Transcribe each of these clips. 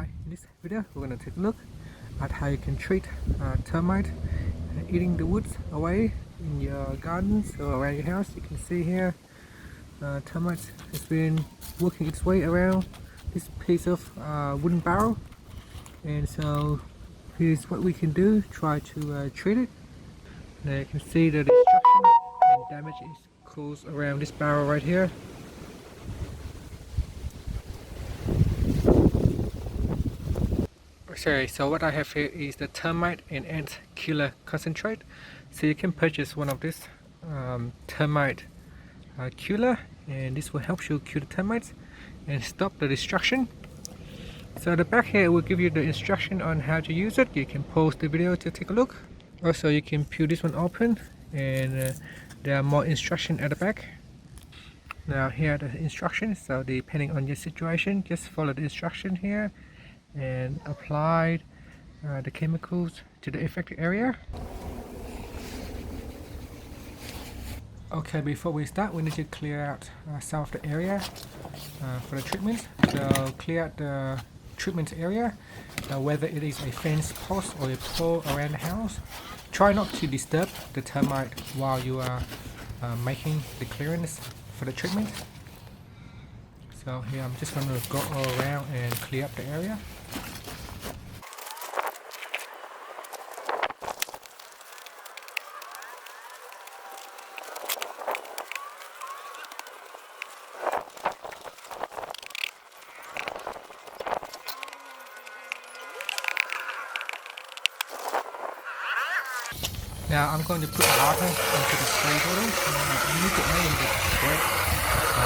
Hi, in this video we're going to take a look at how you can treat termite eating the woods away in your gardens or around your house. You can see here termites has been working its way around this piece of wooden barrel, and so here's what we can do, try to treat it. Now you can see the destruction and damage is caused around this barrel right here. Sorry, so what I have here is the termite and ant killer concentrate. So you can purchase one of this termite killer, and this will help you kill the termites and stop the destruction. So the back here will give you the instruction on how to use it. You can pause the video to take a look. Also you can peel this one open, and there are more instructions at the back. Now here are the instructions, so depending on your situation, just follow the instruction here and apply the chemicals to the affected area. Okay, before we start, we need to clear out some of the area for the treatment. So clear out the treatment area, whether it is a fence post or a pole around the house. Try not to disturb the termite while you are making the clearance for the treatment. So here I'm just going to go all around and clear up the area. Now I'm going to put water into the spray bottle. You need to aim the correct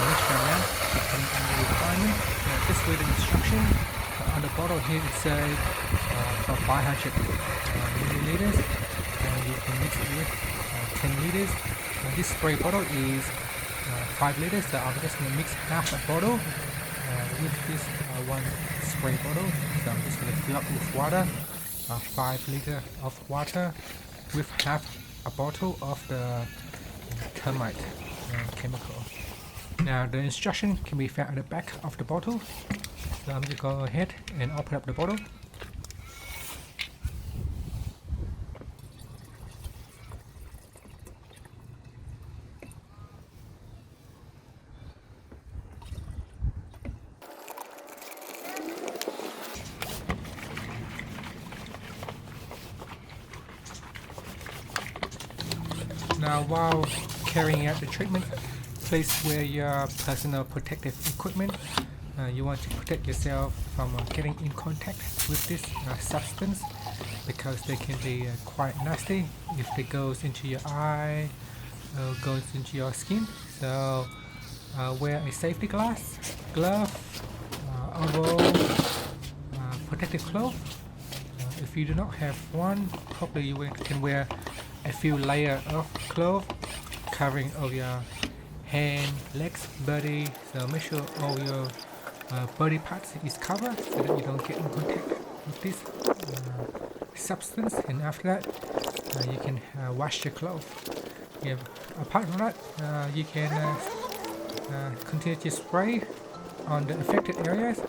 mixture amount depending on the requirement. Just read the instruction. On the bottle here it says for 500 milliliters, and you can mix it with 10 liters. This spray bottle is 5 liters, so I'm just going to mix half a bottle with this one spray bottle. So I'm just going to fill up with water, 5 liters of water, with half a bottle of the termite chemical. Now the instruction can be found at the back of the bottle. So I'm going to go ahead and open up the bottle. Now while carrying out the treatment, please wear your personal protective equipment. You want to protect yourself from getting in contact with this substance, because they can be quite nasty if it goes into your eye or goes into your skin. So wear a safety glove, overall protective cloth. If you do not have one, probably you can wear a few layers of cloth covering all your hand, legs, body. So make sure all your body parts is covered so that you don't get in contact with this substance. And after that, you can wash your clothes. Yeah, apart from that, you can continue to spray on the affected areas,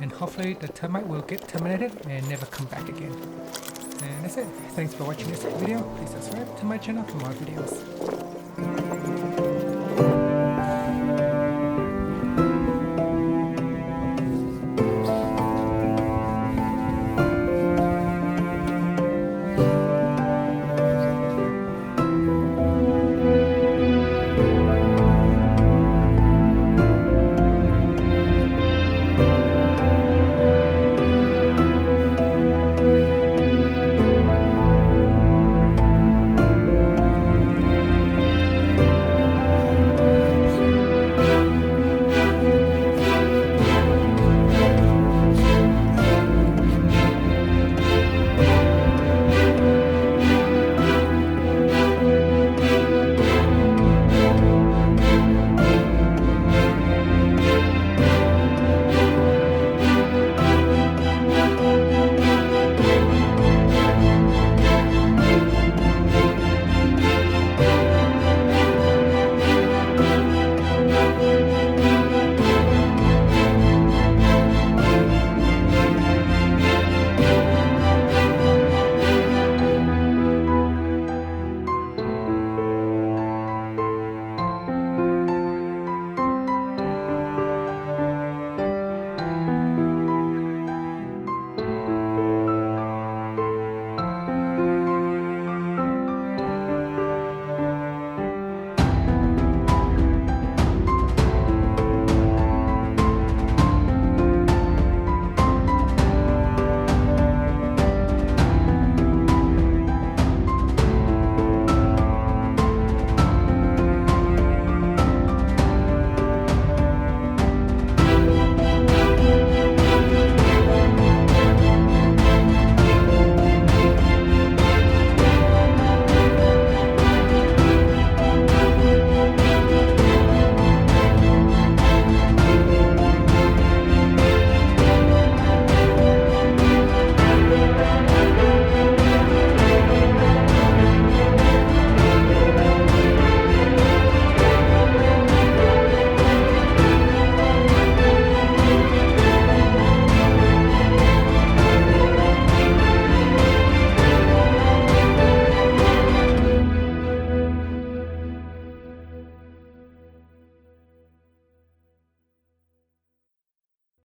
and hopefully the termite will get terminated and never come back again. And that's it. Thanks for watching this video. Please subscribe to my channel for more videos.